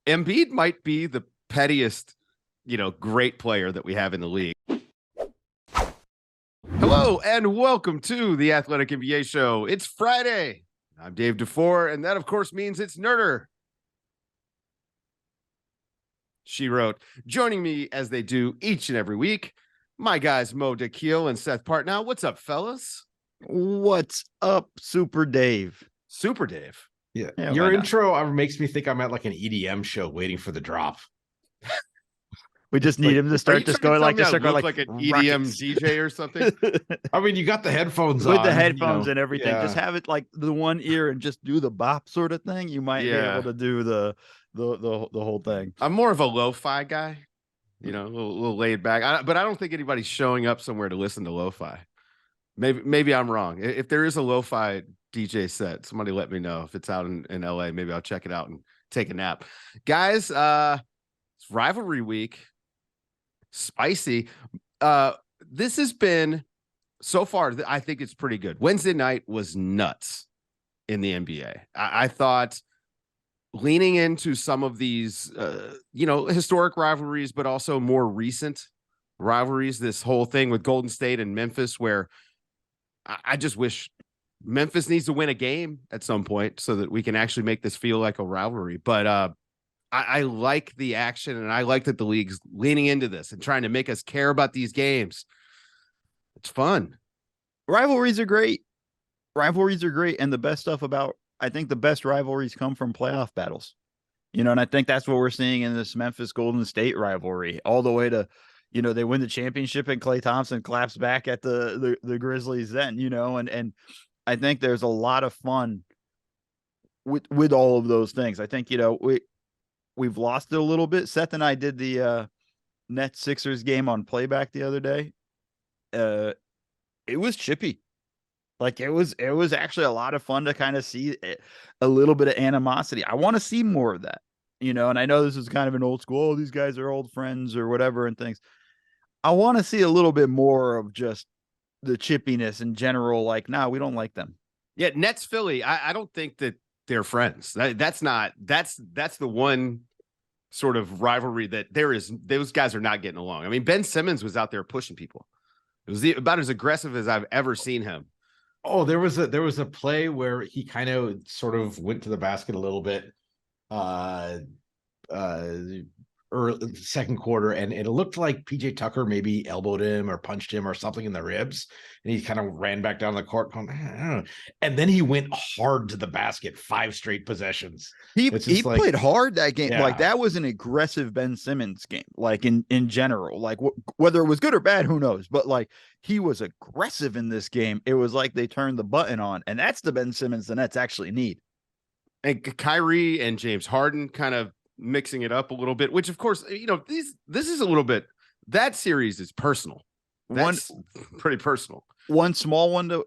Embiid might be the pettiest, great player that we have in the league. Hello and welcome to the Athletic NBA Show. It's Friday. I'm Dave DeFore, and that, of course, means it's Nerder. She wrote, joining me as they do each and every week, my guys Mo DeKeel and Seth Partnow. What's up, fellas? What's up, Super Dave? Super Dave. Yeah, your intro makes me think I'm at like an EDM show waiting for the drop. We just need him to start just going like this, like an EDM DJ or something. I mean, you got the headphones with on, the headphones and everything. Yeah. Just have it like the one ear and just do the bop sort of thing. You might be able to do the whole thing. I'm more of a lo-fi guy, a little laid back. But I don't think anybody's showing up somewhere to listen to lo-fi. Maybe I'm wrong. If there is a lo-fi DJ set, somebody let me know. If it's out in LA, maybe I'll check it out and take a nap. Guys, it's rivalry week. Spicy. This has been, so far, I think it's pretty good. Wednesday night was nuts in the NBA. I thought leaning into some of these, historic rivalries, but also more recent rivalries, this whole thing with Golden State and Memphis, where I just wish Memphis needs to win a game at some point so that we can actually make this feel like a rivalry. But I like the action, and I like that the league's leaning into this and trying to make us care about these games. It's fun. Rivalries are great. And the best stuff I think the best rivalries come from playoff battles. And I think that's what we're seeing in this Memphis Golden State rivalry, all the way to, they win the championship and Klay Thompson claps back at the Grizzlies then, and I think there's a lot of fun with all of those things. I think, we've lost it a little bit. Seth and I did the Nets Sixers game on playback the other day. It was chippy. Like it was actually a lot of fun to kind of see a little bit of animosity. I want to see more of that, and I know this is kind of an old school, these guys are old friends or whatever and things. I want to see a little bit more of just the chippiness in general. Like, we don't like them. Yeah. Nets Philly. I don't think that they're friends. That's the one sort of rivalry that those guys are not getting along. I mean, Ben Simmons was out there pushing people. It was about as aggressive as I've ever seen him. Oh, there was a play where he kind of sort of went to the basket a little bit early second quarter, and it looked like PJ Tucker maybe elbowed him or punched him or something in the ribs, and he kind of ran back down the court going, I don't know. And then he went hard to the basket 5 straight possessions. He played hard that game. Yeah. Like that was an aggressive Ben Simmons game, like in general, like whether it was good or bad, who knows, but like he was aggressive in this game. It was like they turned the button on, and that's the Ben Simmons the Nets actually need. And Kyrie and James Harden kind of mixing it up a little bit, which of course, this is a little bit, that series is personal. That's pretty personal. One small one to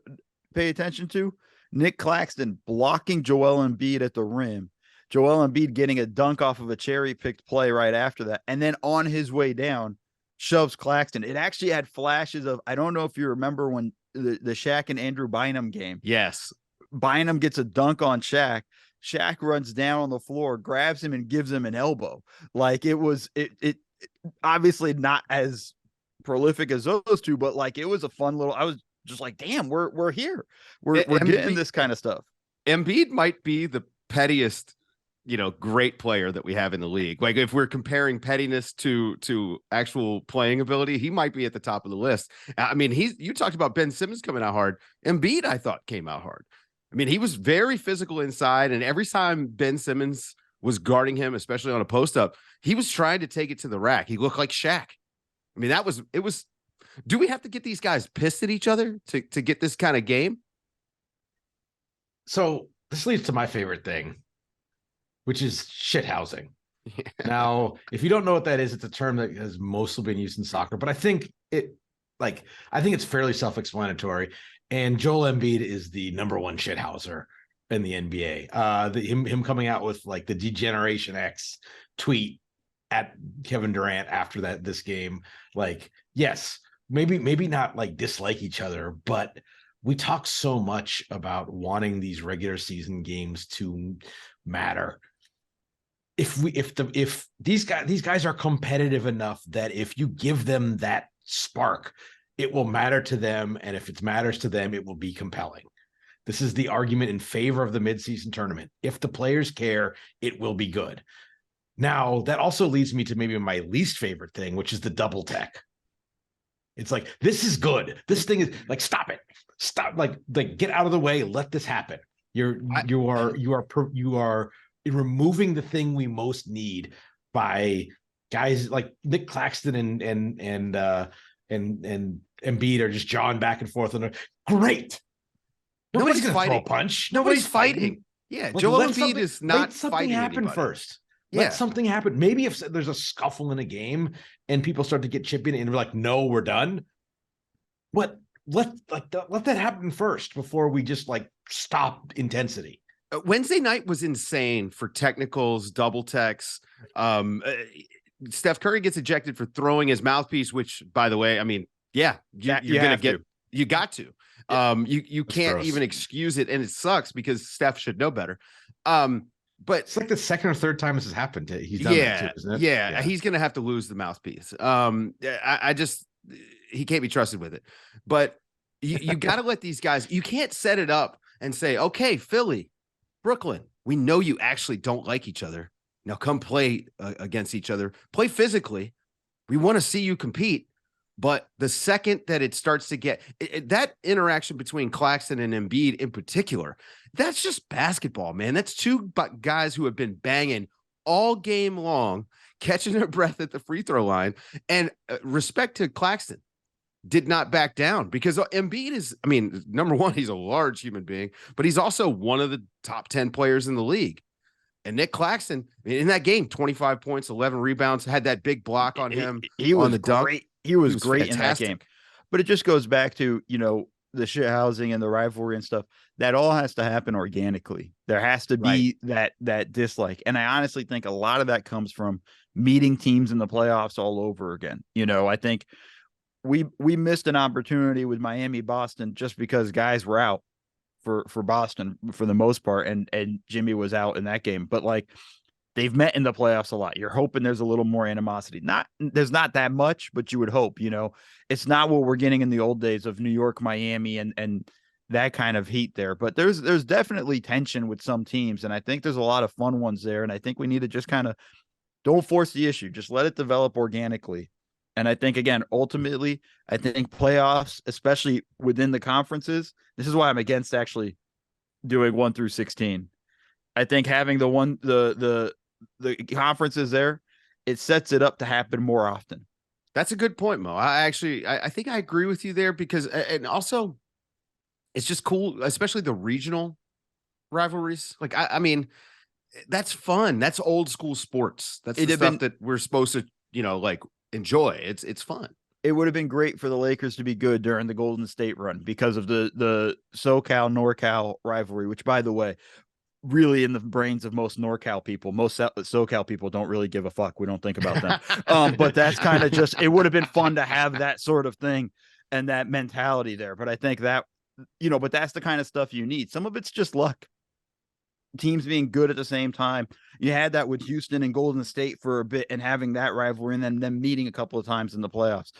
pay attention to, Nick Claxton blocking Joel Embiid at the rim. Joel Embiid getting a dunk off of a cherry-picked play right after that. And then on his way down, shoves Claxton. It actually had flashes of, I don't know if you remember when the Shaq and Andrew Bynum game. Yes. Bynum gets a dunk on Shaq. Shaq runs down on the floor, grabs him, and gives him an elbow. Like it obviously not as prolific as those two, but like it was a fun little. I was just like, damn, we're here. We're getting this kind of stuff. Embiid might be the pettiest, great player that we have in the league. Like if we're comparing pettiness to actual playing ability, he might be at the top of the list. I mean, you talked about Ben Simmons coming out hard. Embiid, I thought, came out hard. I mean, he was very physical inside, and every time Ben Simmons was guarding him, especially on a post-up, he was trying to take it to the rack. He looked like Shaq. I mean, it was. Do we have to get these guys pissed at each other to get this kind of game? So this leads to my favorite thing, which is shithousing. Yeah. Now, if you don't know what that is, it's a term that has mostly been used in soccer, but I think it's fairly self-explanatory. And Joel Embiid is the number one shithouser in the NBA. Him coming out with like the Degeneration X tweet at Kevin Durant after this game, like, yes, maybe not like dislike each other, but we talk so much about wanting these regular season games to matter. if these guys are competitive enough that if you give them that spark, it will matter to them, and if it matters to them, it will be compelling. This is the argument in favor of the midseason tournament. If the players care, it will be good. Now, that also leads me to maybe my least favorite thing, which is the double tech. It's like, this is good. This thing is like, stop it. Stop, like get out of the way. Let this happen. You are removing the thing we most need by guys like Nick Claxton and Embiid are just jawing back and forth. And great. Nobody's going to throw a punch. Nobody's fighting. Yeah, Like, Joel Embiid is not something happen anybody. first. Yeah. Let something happen. Maybe if there's a scuffle in a game and people start to get chippy and we're like, no, we're done. Let that happen first before we just like stop intensity. Wednesday night was insane for technicals, double techs. Steph Curry gets ejected for throwing his mouthpiece, which, by the way, I mean, yeah, you're gonna get. You got to. You can't even excuse it, and it sucks because Steph should know better. But it's like the second or third time this has happened. He's done that too, isn't it? Yeah, he's gonna have to lose the mouthpiece. I just he can't be trusted with it. But you got to let these guys. You can't set it up and say, okay, Philly, Brooklyn, we know you actually don't like each other. Now come play against each other. Play physically. We want to see you compete. But the second that it starts to get that interaction between Claxton and Embiid in particular, that's just basketball, man. That's two guys who have been banging all game long, catching their breath at the free throw line. And respect to Claxton, did not back down because Embiid is, I mean, number one, he's a large human being, but he's also one of the top 10 players in the league. And Nick Claxton, in that game, 25 points, 11 rebounds, had that big block on him. He was on the dunk. Great. He was great fantastic in that game. But it just goes back to, the shit housing and the rivalry and stuff. That all has to happen organically. There has to be that dislike. And I honestly think a lot of that comes from meeting teams in the playoffs all over again. I think we missed an opportunity with Miami, Boston, just because guys were out for Boston for the most part. And Jimmy was out in that game. But like, they've met in the playoffs a lot. You're hoping there's a little more animosity. There's not that much, but you would hope, it's not what we're getting in the old days of New York, Miami, and that kind of heat there. But there's definitely tension with some teams. And I think there's a lot of fun ones there. And I think we need to just kind of don't force the issue. Just let it develop organically. And I think, again, ultimately, I think playoffs, especially within the conferences, this is why I'm against actually doing 1 through 16. I think having the conferences there, it sets it up to happen more often. That's a good point, Mo. I think I agree with you there because, and also it's just cool, especially the regional rivalries. Like, I mean, that's fun. That's old school sports. That's the stuff that we're supposed to, like enjoy. It's fun. It would have been great for the Lakers to be good during the Golden State run because of the SoCal NorCal rivalry, which, by the way, really in the brains of most NorCal people, most SoCal people don't really give a fuck. We don't think about them. But that's kind of just, it would have been fun to have that sort of thing and that mentality there. But I think that, but that's the kind of stuff you need. Some of it's just luck. Teams being good at the same time. You had that with Houston and Golden State for a bit and having that rivalry and then them meeting a couple of times in the playoffs.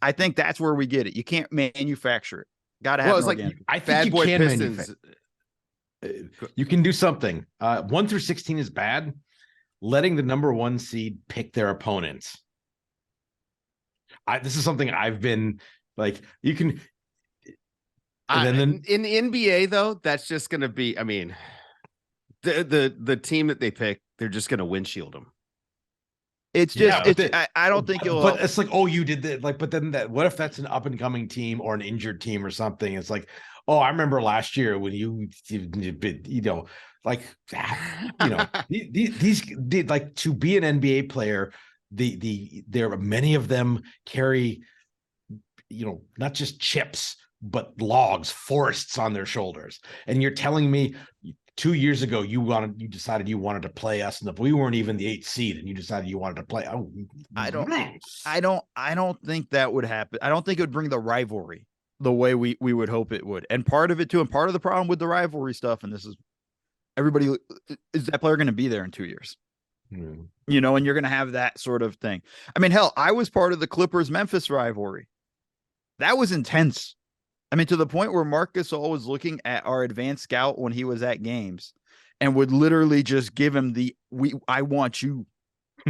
I think that's where we get it. You can't manufacture it. Got to have it organic. I think you can manufacture. You can do something. 1 through 16 is bad. Letting the number 1 seed pick their opponents. This is something I've been like, you can. And then in the NBA though, that's just going to be, I mean, the team that they pick, they're just going to windshield them. It's just, I don't think you'll. But it's like, oh, you did that. Like, but then what if that's an up and coming team or an injured team or something? It's like, oh, I remember last year when these like to be an NBA player, there are many of them carry, not just chips, but logs, forests on their shoulders. And you're telling me 2 years ago, you decided you wanted to play us, and we weren't even the 8th seed, and you decided you wanted to play. Oh, I don't think that would happen. I don't think it would bring the rivalry the way we would hope it would. And part of it too, and part of the problem with the rivalry stuff, and this is everybody, is that player going to be there in 2 years? Mm. You know, and you're going to have that sort of thing. I mean, hell, I was part of the Clippers-Memphis rivalry. That was intense. I mean, to the point where Marc Gasol was looking at our advanced scout when he was at games and would literally just give him I want you,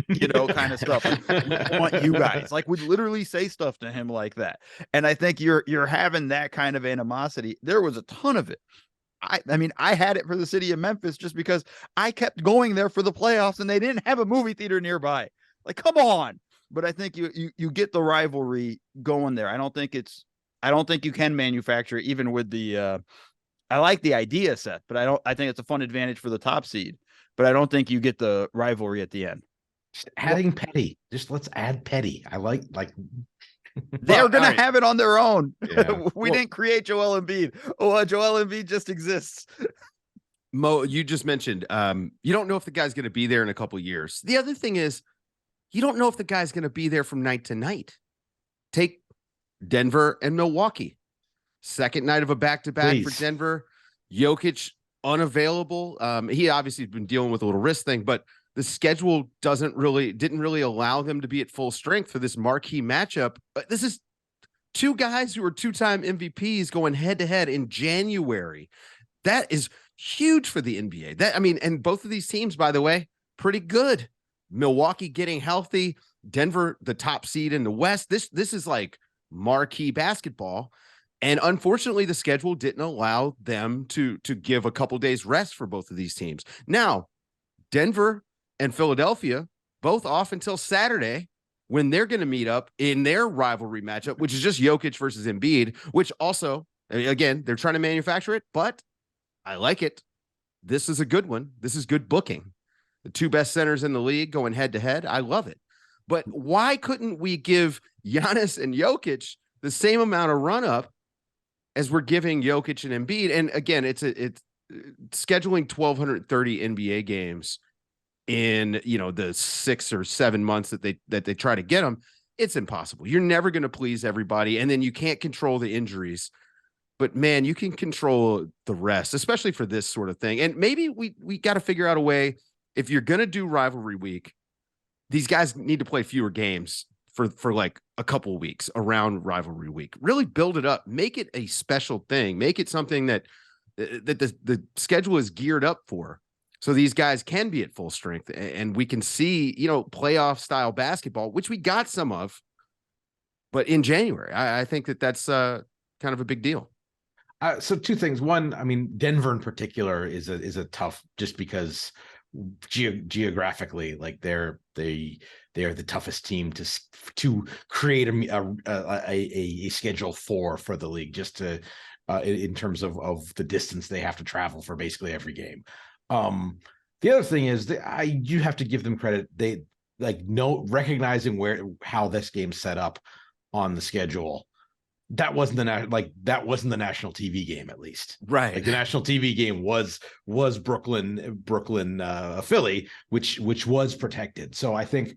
you know, kind of stuff. Like, we want you guys. Like, would literally say stuff to him like that. And I think you're having that kind of animosity. There was a ton of it. I mean, I had it for the city of Memphis just because I kept going there for the playoffs and they didn't have a movie theater nearby. Like, come on. But I think you get the rivalry going there. I don't think you can manufacture it, even with the I like the idea set, but I think it's a fun advantage for the top seed. But I don't think you get the rivalry at the end. Just adding Petty. Just let's add Petty. I like they're going to have it on their own. Yeah. We didn't create Joel Embiid. Joel Embiid just exists. Mo, you just mentioned you don't know if the guy's going to be there in a couple of years. The other thing is you don't know if the guy's going to be there from night to night. Take Denver and Milwaukee. Second night of a back-to-back for Denver. Jokic unavailable. He obviously has been dealing with a little wrist thing, but the schedule didn't really allow them to be at full strength for this marquee matchup. But this is two guys who are two-time MVPs going head-to-head in January. That is huge for the NBA. And both of these teams, by the way, pretty good. Milwaukee getting healthy, Denver the top seed in the West. This is like marquee basketball. And unfortunately, the schedule didn't allow them to give a couple days rest for both of these teams. Now, Denver and Philadelphia both off until Saturday when they're going to meet up in their rivalry matchup, which is just Jokic versus Embiid, which also, again, they're trying to manufacture it, but I like it. This is a good one. This is good booking. The two best centers in the league going head to head. I love it. But why couldn't we give Giannis and Jokic the same amount of run up as we're giving Jokic and Embiid? And again, it's scheduling 1,230 NBA games in, the 6 or 7 months that they try to get them. It's impossible. You're never going to please everybody. And then you can't control the injuries, but man, you can control the rest, especially for this sort of thing. And maybe we got to figure out a way. If you're going to do rivalry week, these guys need to play fewer games for like a couple of weeks around rivalry week. Really build it up, make it a special thing, make it something that the schedule is geared up for. So these guys can be at full strength and we can see, playoff style basketball, which we got some of, but in January, I think that's kind of a big deal. So two things. One, Denver in particular is a tough, just because geographically, like they are the toughest team to create a schedule for the league, just to in terms of the distance they have to travel for basically every game. The other thing is you have to give them credit. They recognizing how this game's set up on the schedule. That wasn't the national TV game, at least. Right. Like the national TV game was Brooklyn, Philly, which was protected. So I think,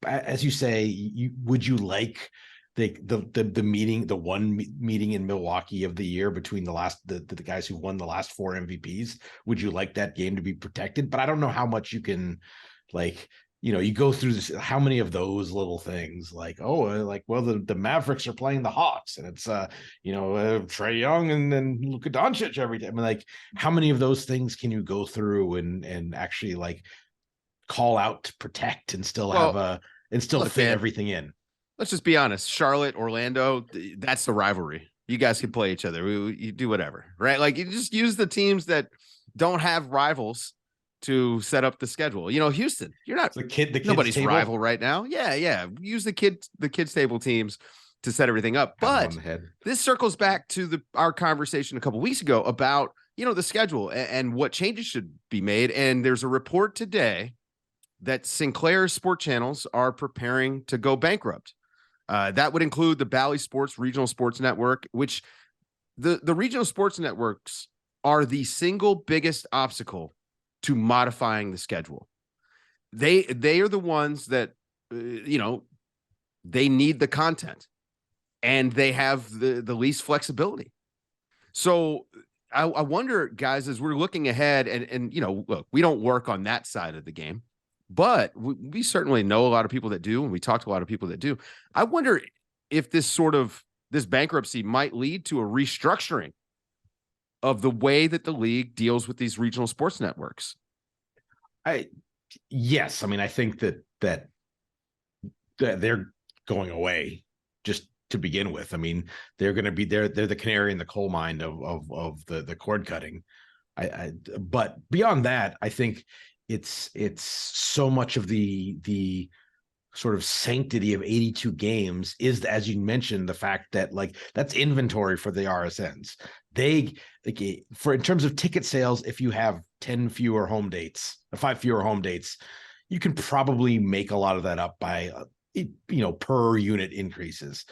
as you say, would you like the meeting, the one meeting in Milwaukee of the year between the guys who won the last 4 MVPs? Would you like that game to be protected? But I don't know how much you can, you go through this, how many of those little things, the Mavericks are playing the Hawks and it's Trae Young and then Luka Doncic every day. How many of those things can you go through and actually call out to protect and still fit everything in? Let's just be honest. Charlotte, Orlando, that's the rivalry. You guys can play each other. You do whatever, right? You just use the teams that don't have rivals to set up the schedule. Houston, you're not nobody's table. Rival right now. Yeah. Use the kids table teams to set everything up. But this circles back to our conversation a couple weeks ago about, the schedule and what changes should be made. And there's a report today that Sinclair sport channels are preparing to go bankrupt. That would include the Bally Sports Regional Sports Network, which the regional sports networks are the single biggest obstacle to modifying the schedule. They are the ones that, they need the content and they have the least flexibility. So I wonder, guys, as we're looking ahead and look, we don't work on that side of the game, but we certainly know a lot of people that do, and we talk to a lot of people that do. I wonder if this bankruptcy might lead to a restructuring of the way that the league deals with these regional sports networks. Yes, I mean, I think that they're going away just to begin with. I mean, they're going to be they're the canary in the coal mine of the cord cutting. But beyond that, I think it's so much of the sort of sanctity of 82 games is, as you mentioned, the fact that like that's inventory for the RSNs. They like for in terms of ticket sales, if you have 5 fewer home dates, you can probably make a lot of that up by per unit increases.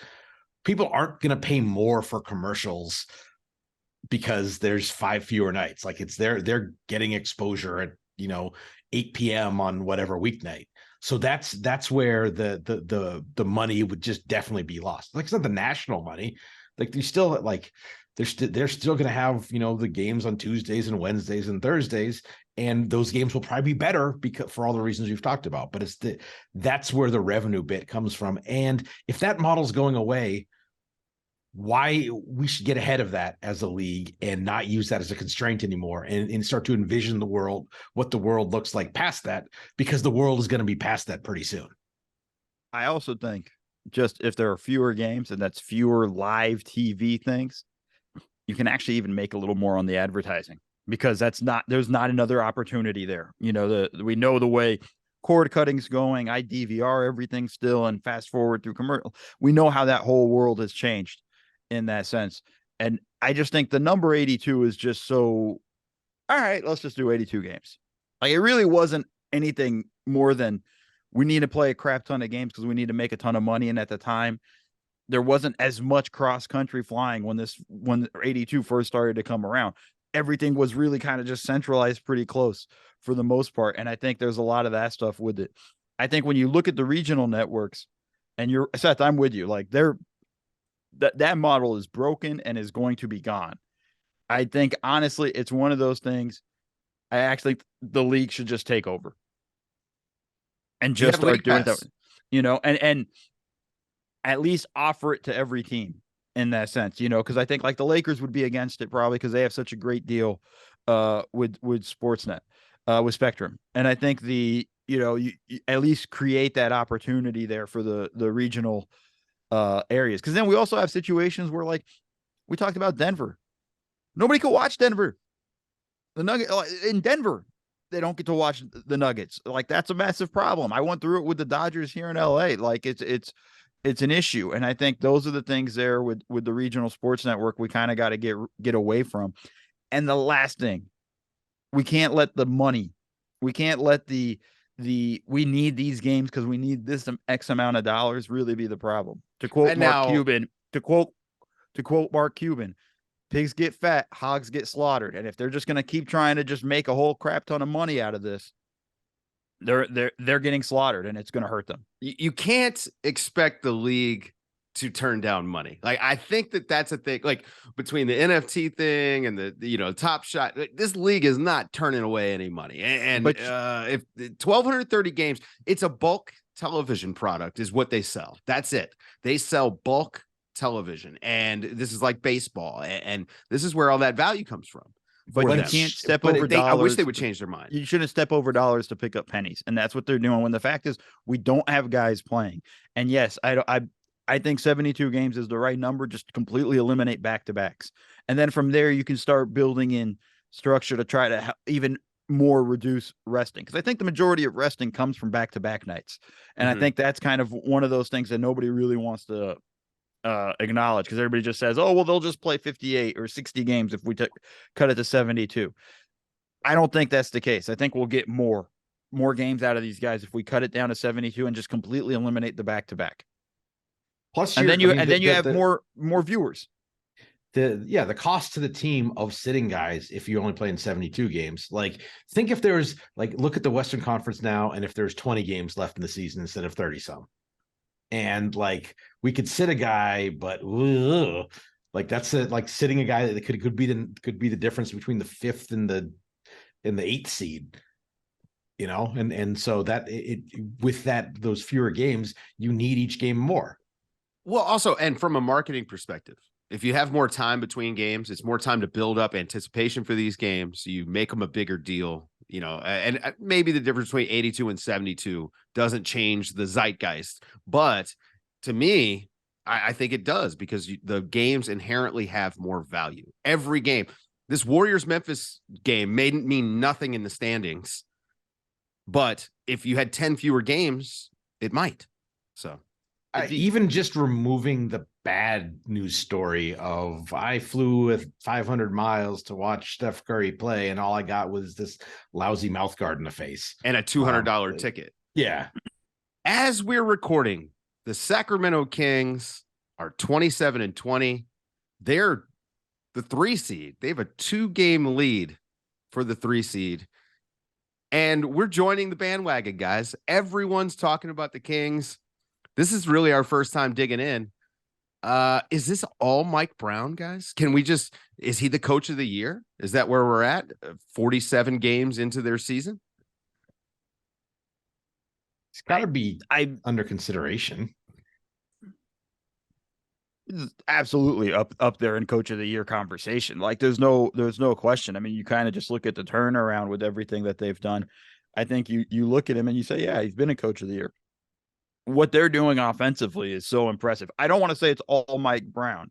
People aren't going to pay more for commercials because there's 5 fewer nights. Like they're getting exposure at 8 p.m. on whatever weeknight. So that's where the money would just definitely be lost. Like it's not the national money. Like they're still going to have the games on Tuesdays and Wednesdays and Thursdays, and those games will probably be better because for all the reasons we've talked about. But that's where the revenue bit comes from. And if that model's going away, why we should get ahead of that as a league and not use that as a constraint anymore and start to envision what the world looks like past that, because the world is going to be past that pretty soon. I also think just if there are fewer games and that's fewer live TV things, you can actually even make a little more on the advertising, because there's not another opportunity there. We know the way cord cutting's going. I DVR everything still and fast forward through commercial. We know how that whole world has changed in that sense. And I just think the number 82 is just so, all right, let's just do 82 games. Like it really wasn't anything more than we need to play a crap ton of games because we need to make a ton of money. And at the time, there wasn't as much cross country flying when 82 first started to come around. Everything was really kind of just centralized pretty close for the most part. And I think there's a lot of that stuff with it. I think when you look at the regional networks, and Seth, I'm with you. Like that model is broken and is going to be gone. I think honestly, it's one of those things. I actually think the league should just take over and just start doing that, and at least offer it to every team in that sense, because I think like the Lakers would be against it probably because they have such a great deal with Sportsnet, with Spectrum. And I think you at least create that opportunity there for the regional areas. Because then we also have situations where, like we talked about Denver, nobody could watch Denver. The Nuggets in Denver, they don't get to watch the Nuggets. Like that's a massive problem. I went through it with the Dodgers here in LA. Like it's an issue. And I think those are the things there with the regional sports network we kind of got to get away from. And the last thing, we can't let the money, we can't let we need these games because we need this X amount of dollars really be the problem. To quote Mark Cuban, pigs get fat, hogs get slaughtered. And if they're just going to keep trying to just make a whole crap ton of money out of this, they're getting slaughtered, and it's going to hurt them. You can't expect the league to turn down money. Like I think that's a thing. Like between the NFT thing and the Top Shot, this league is not turning away any money. And if 1,230 games, it's a bulk television product, is what they sell. That's it. They sell bulk television, and this is like baseball, and this is where all that value comes from. But you can't step over dollars. I wish they would change their mind. You shouldn't step over dollars to pick up pennies, and that's what they're doing. When the fact is, we don't have guys playing. And yes, I think 72 games is the right number. Just completely eliminate back-to-backs, and then from there you can start building in structure to try to even more reduce resting, because I think the majority of resting comes from back-to-back nights, and I think that's kind of one of those things that nobody really wants to acknowledge, because everybody just says, oh, well, they'll just play 58 or 60 games if we cut it to 72. I don't think that's the case. I think we'll get more games out of these guys if we cut it down to 72 and just completely eliminate the back-to-back. Plus, and then you have more viewers. The cost to the team of sitting guys if you're only playing 72 games. Like, think if there's look at the Western Conference now, and if there's 20 games left in the season instead of 30 some. And we could sit a guy, but that's sitting a guy that could be the difference between the 5th and the 8th seed. and so that with those fewer games, you need each game more. Well, also, and from a marketing perspective, if you have more time between games, it's more time to build up anticipation for these games. You make them a bigger deal, and maybe the difference between 82 and 72 doesn't change the zeitgeist. But to me, I think it does, because the games inherently have more value. Every game, this Warriors-Memphis game may mean nothing in the standings, but if you had 10 fewer games, it might. So even just removing the bad news story of I flew with 500 miles to watch Steph Curry play, and all I got was this lousy mouthguard in the face and a $200 ticket. Yeah. As we're recording, the Sacramento Kings are 27-20. They're the 3 seed. They have a 2-game lead for the 3 seed. And we're joining the bandwagon, guys. Everyone's talking about the Kings. This is really our first time digging in. Is this all Mike Brown, guys? Is he the coach of the year? Is that where we're at? 47 games into their season? It's got to be under consideration. Absolutely up there in coach of the year conversation. Like there's no question. I mean, you kind of just look at the turnaround with everything that they've done. I think you look at him and you say, yeah, he's been a coach of the year. What they're doing offensively is so impressive. I don't want to say it's all Mike Brown,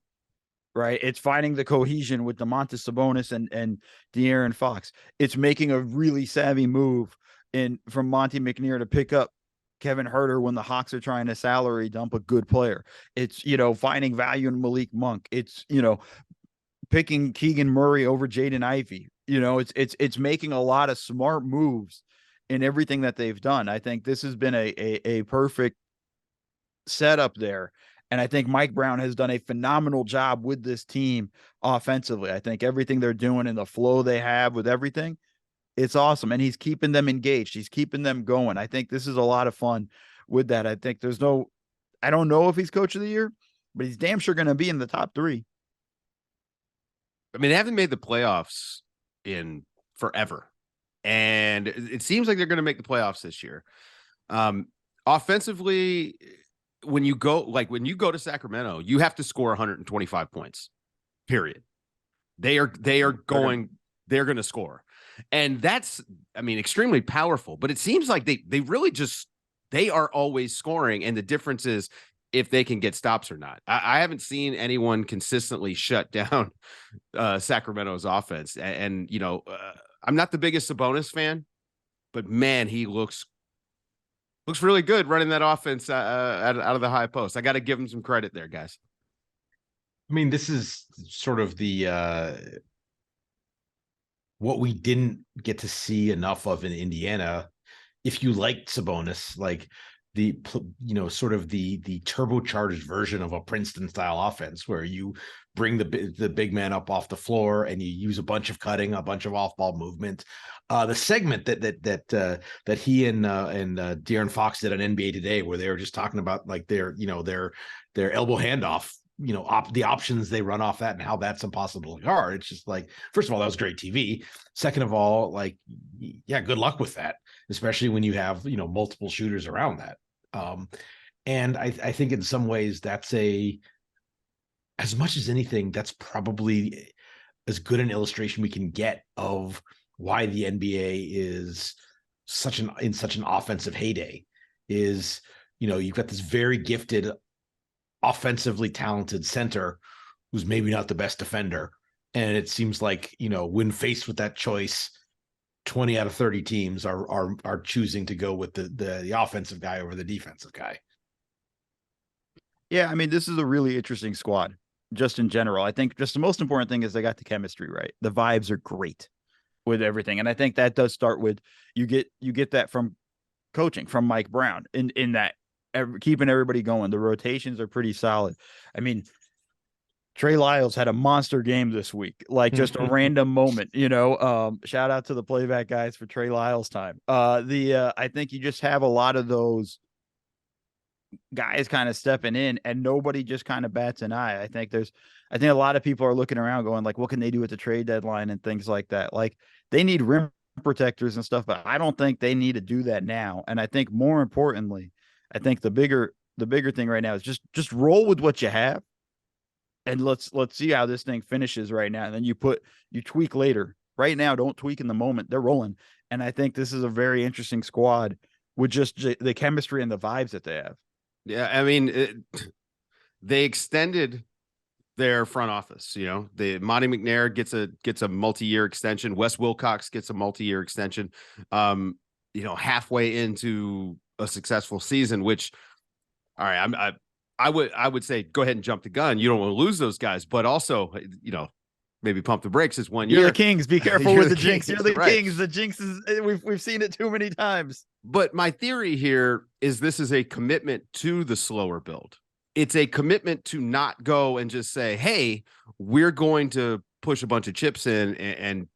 right? It's finding the cohesion with Domantas Sabonis and De'Aaron Fox. It's making a really savvy move from Monty McNair to pick up Kevin Huerter when the Hawks are trying to salary dump a good player. It's, finding value in Malik Monk. It's, picking Keegan Murray over Jaden Ivey. It's making a lot of smart moves in everything that they've done. I think this has been a perfect setup there. And I think Mike Brown has done a phenomenal job with this team offensively. I think everything they're doing and the flow they have with everything, it's awesome. And he's keeping them engaged. He's keeping them going. I think this is a lot of fun with that. I think I don't know if he's coach of the year, but he's damn sure going to be in the top 3. I mean, they haven't made the playoffs in forever. And it seems like they're going to make the playoffs this year. Offensively, when you go to Sacramento, you have to score 125 points, period. They're going to score. And that's, extremely powerful, but it seems like they really they are always scoring. And the difference is if they can get stops or not. I haven't seen anyone consistently shut down Sacramento's offense. And I'm not the biggest Sabonis fan, but man, he looks really good running that offense out of the high post. I got to give him some credit there, guys. This is sort of the what we didn't get to see enough of in Indiana. If you liked Sabonis, like the sort of the turbocharged version of a Princeton style offense, where you bring the big man up off the floor and you use a bunch of cutting, a bunch of off ball movement. The segment that he and De'Aaron Fox did on NBA Today, where they were just talking about like their elbow handoff, the options they run off that and how that's impossible to guard. It's just like, first of all, that was great TV. Second of all, like, yeah, good luck with that, especially when you have, multiple shooters around that. And I think in some ways that's as much as anything, that's probably as good an illustration we can get of why the NBA is in such an offensive heyday. Is, you've got this very gifted, offensively talented center who's maybe not the best defender. And it seems like, when faced with that choice, 20 out of 30 teams are choosing to go with the offensive guy over the defensive guy. Yeah, this is a really interesting squad just in general. I think just the most important thing is they got the chemistry right. The vibes are great with everything. And I think that does start with you get that from coaching from Mike Brown in that keeping everybody going. The rotations are pretty solid. Trey Lyles had a monster game this week, like just a random moment, shout out to the playback guys for Trey Lyles time. I think you just have a lot of those guys kind of stepping in and nobody just kind of bats an eye. I think a lot of people are looking around going like, what can they do at the trade deadline and things like that? Like they need rim protectors and stuff, but I don't think they need to do that now. And I think more importantly, I think the bigger thing right now is just roll with what you have. And let's see how this thing finishes right now. And then you tweak later. Right now, don't tweak in the moment. They're rolling. And I think this is a very interesting squad with just the chemistry and the vibes that they have. Yeah, I mean, they extended their front office. The Monty McNair gets a multi-year extension. Wes Wilcox gets a multi-year extension. Halfway into a successful season, which, all right, I would say go ahead and jump the gun. You don't want to lose those guys, but also, maybe pump the brakes is 1 year. You're the Kings. Be careful with the jinx. You're the right. Kings. The jinx is we've seen it too many times. But my theory here is this is a commitment to the slower build. It's a commitment to not go and just say, hey, we're going to push a bunch of chips in and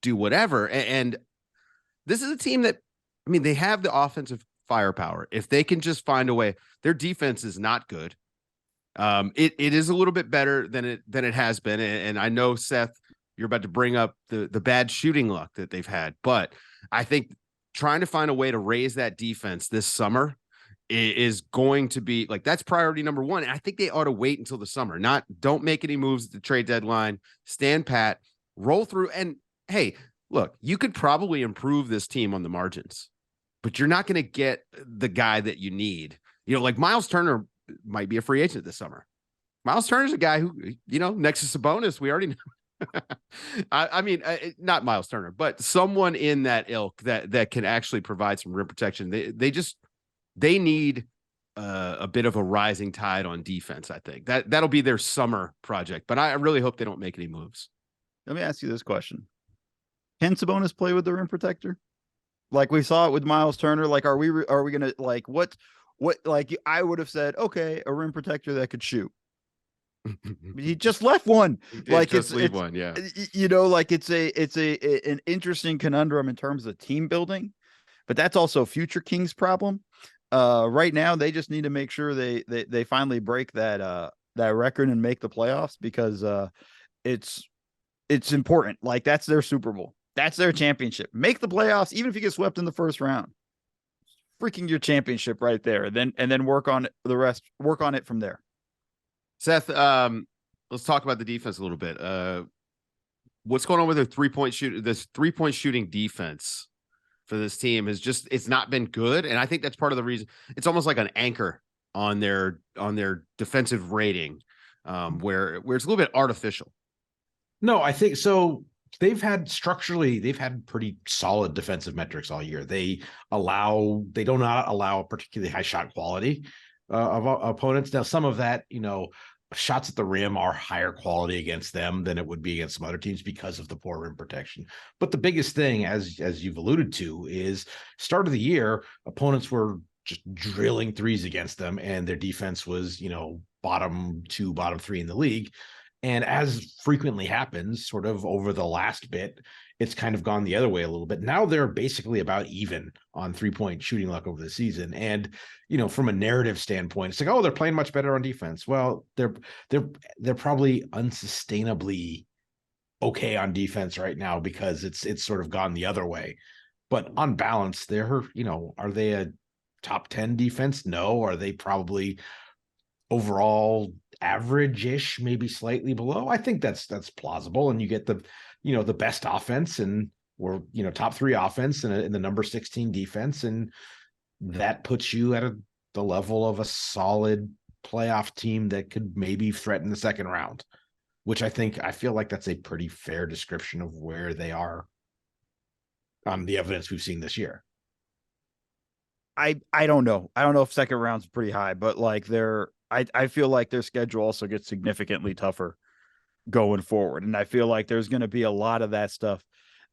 do whatever. And this is a team that, I mean, they have the offensive firepower. If they can just find a way, their defense is not good. It is a little bit better than it has been. And I know, Seth, you're about to bring up the bad shooting luck that they've had, but I think trying to find a way to raise that defense this summer is going to be that's priority number one. And I think they ought to wait until the summer. Don't make any moves at the trade deadline, stand pat, roll through. And hey, look, you could probably improve this team on the margins, but you're not going to get the guy that you need. Miles Turner might be a free agent this summer. Miles Turner's a guy who, next to Sabonis, we already know. I mean, not Miles Turner, but someone in that ilk that can actually provide some rim protection. They need a bit of a rising tide on defense. I think that'll be their summer project, but I really hope they don't make any moves. Let me ask you this question. Can Sabonis play with the rim protector? Like we saw it with Miles Turner. Are we going to what I would have said, okay, a rim protector that could shoot. He just left one. It's one, yeah. It's an interesting conundrum in terms of team building, but that's also future Kings problem. Right now they just need to make sure they finally break that record and make the playoffs, because it's important. That's their Super Bowl. That's their championship. Make the playoffs, even if you get swept in the first round. Freaking your championship right there. And then work on the rest. Work on it from there. Seth, let's talk about the defense a little bit. What's going on with their three-point shooting defense for this team it's not been good. And I think that's part of the reason. It's almost like an anchor on their defensive rating, where it's a little bit artificial. No, I think so. They've had pretty solid defensive metrics all year. They do not allow a particularly high shot quality of opponents. Now, some of that, shots at the rim are higher quality against them than it would be against some other teams because of the poor rim protection. But the biggest thing, as you've alluded to, is start of the year, opponents were just drilling threes against them, and their defense was, bottom 2, bottom 3 in the league. And as frequently happens, sort of over the last bit, it's kind of gone the other way a little bit. Now they're basically about even on 3-point shooting luck over the season. And, from a narrative standpoint, it's they're playing much better on defense. Well, they're probably unsustainably okay on defense right now because it's sort of gone the other way. But on balance, they're, are they a top 10 defense? No. Are they probably overall average-ish, maybe slightly below? I think that's plausible. And you get the best offense, and we're top 3 offense in the number 16 defense, and that puts you at the level of a solid playoff team that could maybe threaten the second round, which I feel like that's a pretty fair description of where they are on the evidence we've seen this year. I don't know. I don't know if second round's pretty high, but I feel like their schedule also gets significantly tougher going forward. And I feel like there's going to be a lot of that stuff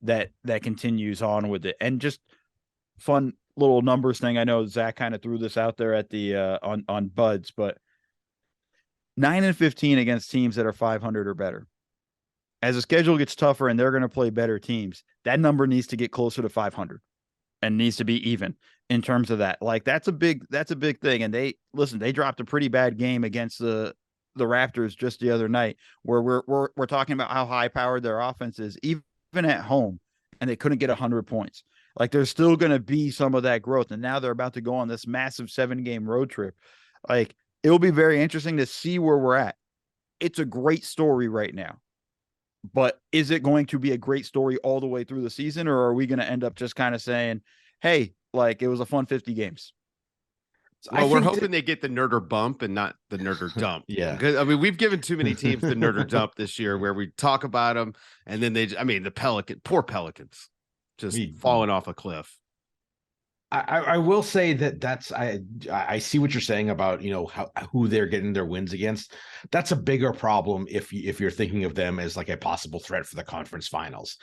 that continues on with it. And just fun little numbers thing. I know Zach kind of threw this out there at the on Buds, but 9-15 against teams that are 500 or better. As the schedule gets tougher and they're going to play better teams, that number needs to get closer to 500 and needs to be even in terms of that. That's a big thing. And they dropped a pretty bad game against the Raptors just the other night, where we're talking about how high powered their offense is, even at home. and they couldn't get 100 points. Like, there's still going to be some of that growth. And now they're about to go on this massive 7-game road trip. Like, it'll be very interesting to see where we're at. It's a great story right now. But is it going to be a great story all the way through the season, or are we going to end up just kind of saying, hey, like, it was a fun 50 games? Well, we're hoping they get the nerder bump and not the nerder dump. Yeah. Because, I mean, we've given too many teams the nerder dump this year where we talk about them and then the poor Pelicans just falling off a cliff. I will say that's I see what you're saying about, who they're getting their wins against. That's a bigger problem if you're thinking of them as like a possible threat for the conference finals.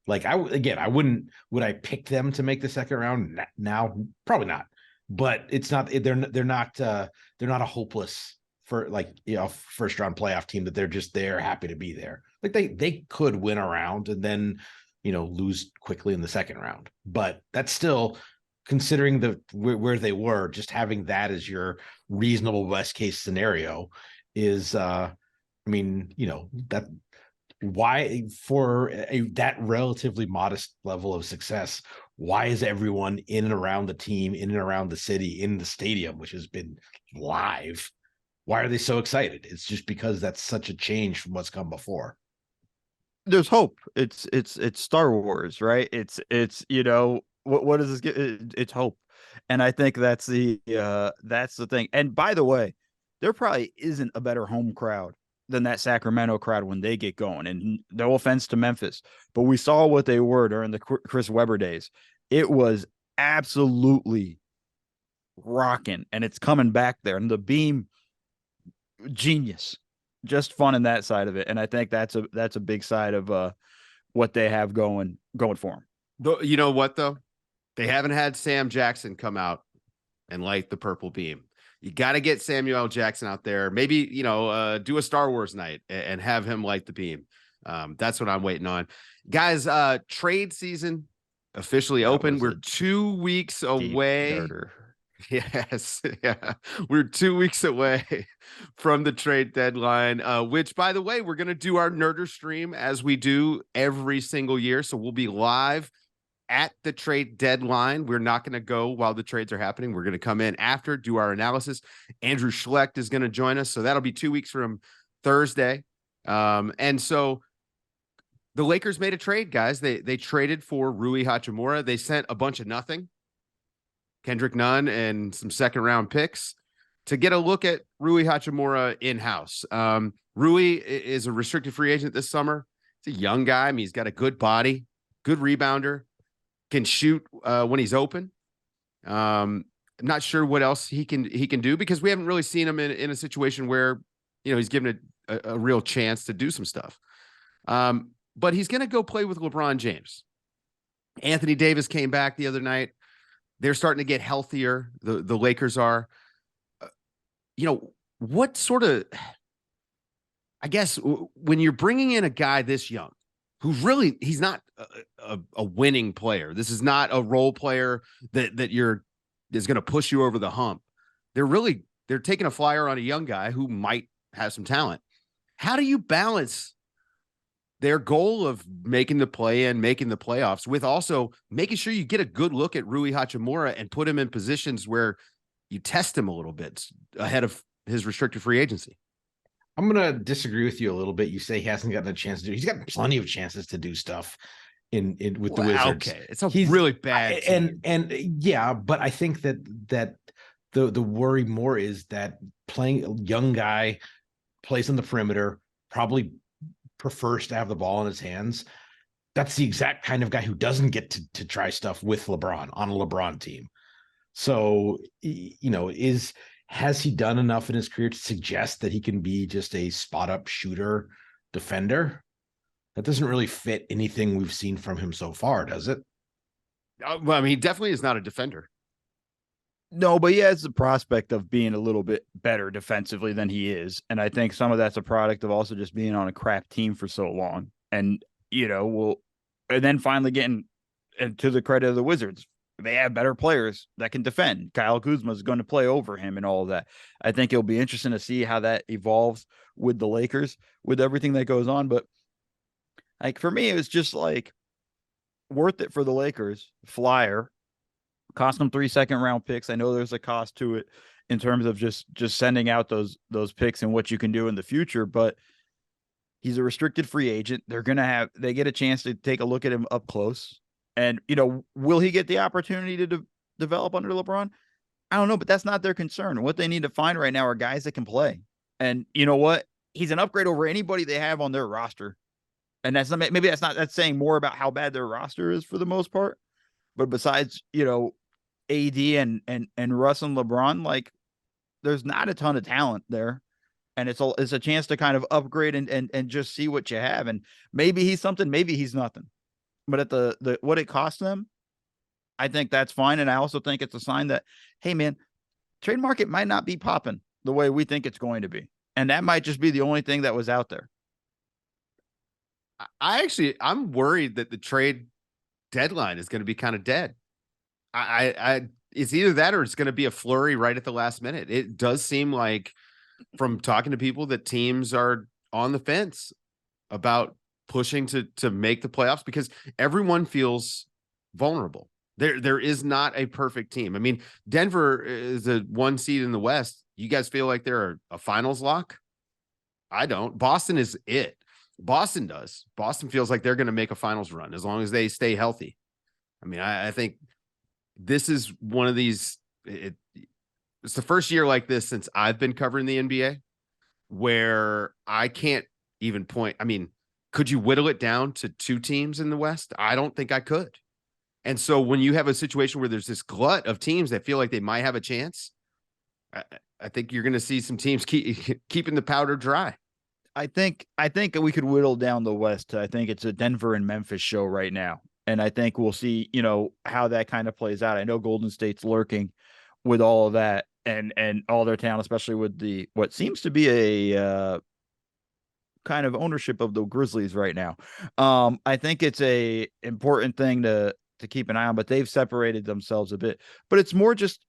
Like, would I pick them to make the second round now? Probably not. But it's not, they're not a hopeless first round playoff team that they're just there happy to be there. Like, they could win a round and then lose quickly in the second round. But that's still, considering where they were, just having that as your reasonable best case scenario is that why, for that relatively modest level of success, why is everyone in and around the team, in and around the city, in the stadium, which has been live, why are they so excited? It's just because that's such a change from what's come before. There's hope. It's Star Wars, right? It's what does this get? It's hope. And I think that's the thing. And by the way, there probably isn't a better home crowd than that Sacramento crowd when they get going. And no offense to Memphis, but we saw what they were during the Chris Webber days. It was absolutely rocking, and it's coming back there. And the Beam, genius, just fun in that side of it. And I think that's a big side of what they have going for them. You know what, though? They haven't had Sam Jackson come out and light the purple beam. You got to get Samuel Jackson out there. Maybe, do a Star Wars night and have him light the beam. That's what I'm waiting on. Guys, trade season officially open. We're 2 weeks away. Yes. Yeah. We're 2 weeks away from the trade deadline, which, by the way, we're going to do our Nerder stream as we do every single year. So we'll be live at the trade deadline. We're not going to go while the trades are happening. We're going to come in after, do our analysis. Andrew Schlecht is going to join us. So that'll be 2 weeks from Thursday. And so the Lakers made a trade, guys. They traded for Rui Hachimura. They sent a bunch of nothing, Kendrick Nunn, and some second round picks to get a look at Rui Hachimura in-house. Rui is a restricted free agent this summer. He's a young guy. I mean, he's got a good body, good rebounder, can shoot when he's open. I'm not sure what else he can do, because we haven't really seen him in a situation where, he's given a real chance to do some stuff. But he's going to go play with LeBron James. Anthony Davis came back the other night. They're starting to get healthier. The Lakers are. What sort of, I guess, when you're bringing in a guy this young, he's not a winning player. This is not a role player that is going to push you over the hump. They're taking a flyer on a young guy who might have some talent. How do you balance their goal of making the play-in, making the playoffs, with also making sure you get a good look at Rui Hachimura and put him in positions where you test him a little bit ahead of his restricted free agency? I'm going to disagree with you a little bit. You say he hasn't gotten a chance to do. He's got plenty of chances to do stuff with the Wizards. Okay, it's really bad team. And yeah, but I think that the worry more is that playing a young guy, plays on the perimeter, probably prefers to have the ball in his hands. That's the exact kind of guy who doesn't get to try stuff with LeBron on a LeBron team. So, has he done enough in his career to suggest that he can be just a spot up shooter defender? That doesn't really fit anything we've seen from him so far, does it? Well, I mean, he definitely is not a defender. No, but he has the prospect of being a little bit better defensively than he is. And I think some of that's a product of also just being on a crap team for so long. And, and then finally getting, and to the credit of the Wizards, they have better players that can defend. Kyle Kuzma is going to play over him and all of that. I think it'll be interesting to see how that evolves with the Lakers, with everything that goes on. But like, for me, it was just like, worth it for the Lakers. Flyer cost them 3 second-round picks. I know there's a cost to it in terms of just sending out those picks and what you can do in the future, but he's a restricted free agent. They get a chance to take a look at him up close. And, will he get the opportunity to develop under LeBron? I don't know, but that's not their concern. What they need to find right now are guys that can play. And you know what? He's an upgrade over anybody they have on their roster. And that's saying more about how bad their roster is for the most part. But besides, AD and Russ and LeBron, like, there's not a ton of talent there. And it's a chance to kind of upgrade and just see what you have. And maybe he's something, maybe he's nothing. But at the what it costs them, I think that's fine. And I also think it's a sign that, hey man, trade market might not be popping the way we think it's going to be. And that might just be the only thing that was out there. I'm worried that the trade deadline is going to be kind of dead. It's either that or it's going to be a flurry right at the last minute. It does seem like, from talking to people, that teams are on the fence about pushing to make the playoffs because everyone feels vulnerable. There is not a perfect team. I mean, Denver is a 1 seed in the West. You guys feel like they're a finals lock? I don't. Boston is it. Boston does. Boston feels like they're going to make a finals run as long as they stay healthy. I mean, I think this is one of these. It's the first year like this since I've been covering the NBA where I can't even point. I mean, could you whittle it down to 2 teams in the West? I don't think I could. And so when you have a situation where there's this glut of teams that feel like they might have a chance, I think you're going to see some teams keeping the powder dry. I think we could whittle down the West. I think it's a Denver and Memphis show right now. And I think we'll see, how that kind of plays out. I know Golden State's lurking with all of that and all their talent, especially with what seems to be a kind of ownership of the Grizzlies right now. I think it's a important thing to keep an eye on, but they've separated themselves a bit. But it's more just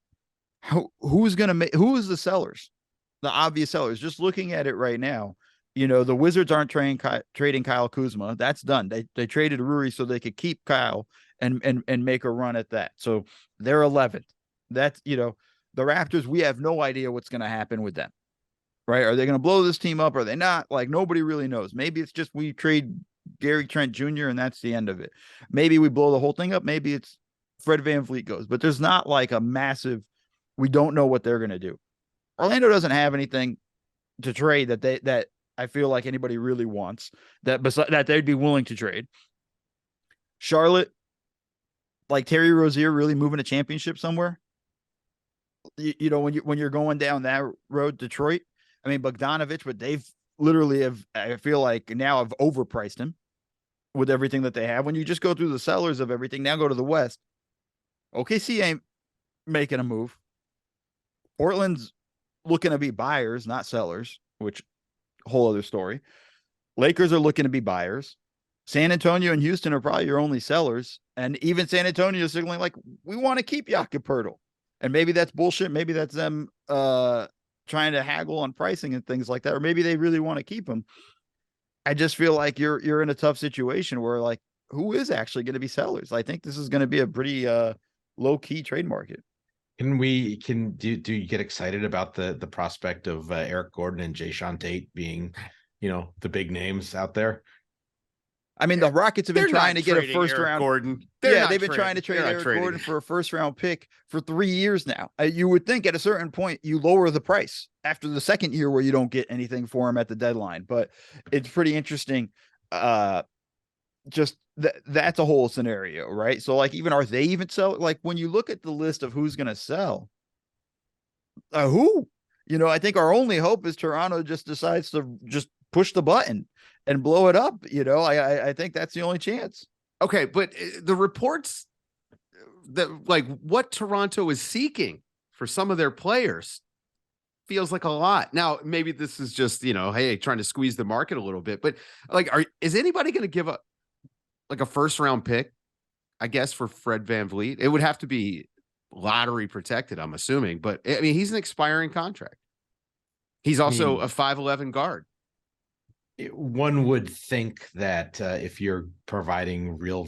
who is the sellers, the obvious sellers. Just looking at it right now, the Wizards aren't trading Kyle Kuzma. That's done. They traded Rui so they could keep Kyle and make a run at that. So they're 11th. That's, the Raptors, we have no idea what's going to happen with them, right? Are they going to blow this team up? Are they not? Like, nobody really knows. Maybe it's just we trade Gary Trent Jr. and that's the end of it. Maybe we blow the whole thing up. Maybe it's Fred VanVleet goes, but there's not like a massive, we don't know what they're going to do. Orlando doesn't have anything to trade that I feel like anybody really wants that they'd be willing to trade. Charlotte, like Terry Rozier really moving a championship somewhere. When you're going down that road, Detroit, I mean, Bogdanovich, but they've literally I feel like now have overpriced him with everything that they have. When you just go through the sellers of everything, now go to the West. OKC ain't making a move. Portland's looking to be buyers, not sellers, which whole other story. Lakers are looking to be buyers. San Antonio and Houston are probably your only sellers. And even San Antonio is signaling like, we want to keep Jakob Poeltl. And maybe that's bullshit. Maybe that's them trying to haggle on pricing and things like that. Or maybe they really want to keep him. I just feel like you're in a tough situation where, like, who is actually going to be sellers? I think this is going to be a pretty low-key trade market. Do you get excited about the prospect of Eric Gordon and Jayshawn Tate being, the big names out there? I mean, the Rockets have been trying to get a first round. Gordon. They've been trying to trade Eric Gordon for a first round pick for 3 years now. You would think at a certain point you lower the price after the second year where you don't get anything for him at the deadline. But it's pretty interesting. Just that's a whole scenario, right? So, like, are they even sell? Like, when you look at the list of who's going to sell, who? I think our only hope is Toronto just decides to just push the button and blow it up. I think that's the only chance. Okay, but the reports that, like, what Toronto is seeking for some of their players feels like a lot. Now, maybe this is just, hey, trying to squeeze the market a little bit, but like, is anybody going to give up like a first round pick, I guess, for Fred VanVleet? It would have to be lottery protected, I'm assuming, but I mean, he's an expiring contract. He's also a 5'11" guard. One would think that if you're providing real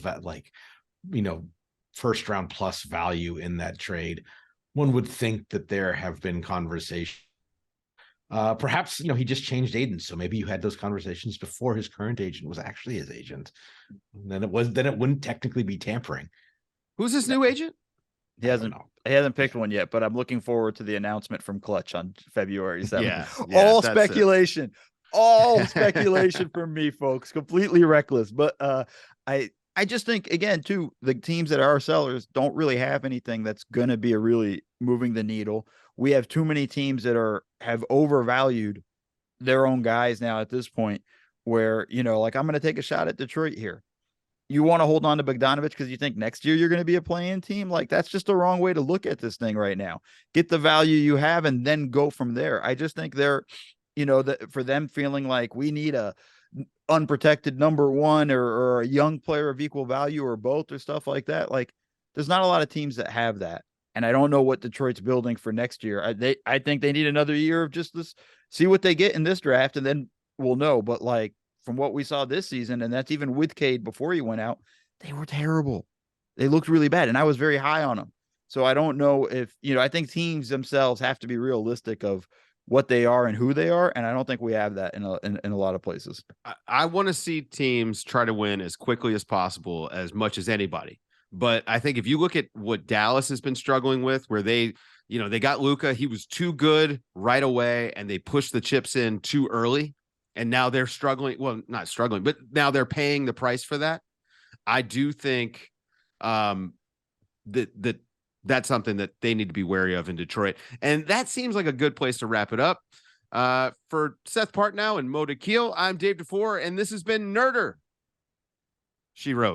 first round plus value in that trade, one would think that there have been conversations. Perhaps, he just changed agents. So maybe you had those conversations before his current agent was actually his agent. And then it wouldn't technically be tampering. Who's his new agent? He hasn't picked one yet, but I'm looking forward to the announcement from Clutch on February 7th. All speculation. All speculation from me, folks. Completely reckless. But I just think, again, too, the teams that are sellers don't really have anything that's going to be really moving the needle. We have too many teams that have overvalued their own guys now at this point where, like, I'm going to take a shot at Detroit here. You want to hold on to Bogdanovich because you think next year you're going to be a play-in team? Like, that's just the wrong way to look at this thing right now. Get the value you have and then go from there. I just think they're, for them feeling like we need a unprotected number one or a young player of equal value or both or stuff like that. Like, there's not a lot of teams that have that. And I don't know what Detroit's building for next year. I think they need another year of just this, see what they get in this draft, and then we'll know. But like, from what we saw this season, and that's even with Cade before he went out, they were terrible. They looked really bad, and I was very high on them. So I don't know if, I think teams themselves have to be realistic of what they are and who they are, and I don't think we have that in a lot of places. I want to see teams try to win as quickly as possible, as much as anybody. But I think if you look at what Dallas has been struggling with, where they got Luka, he was too good right away, and they pushed the chips in too early. And now they're struggling. Well, not struggling, but now they're paying the price for that. I do think that's something that they need to be wary of in Detroit. And that seems like a good place to wrap it up. For Seth Partnow and Mo Dakhil, I'm Dave DeFore, and this has been Nerder, She Wrote.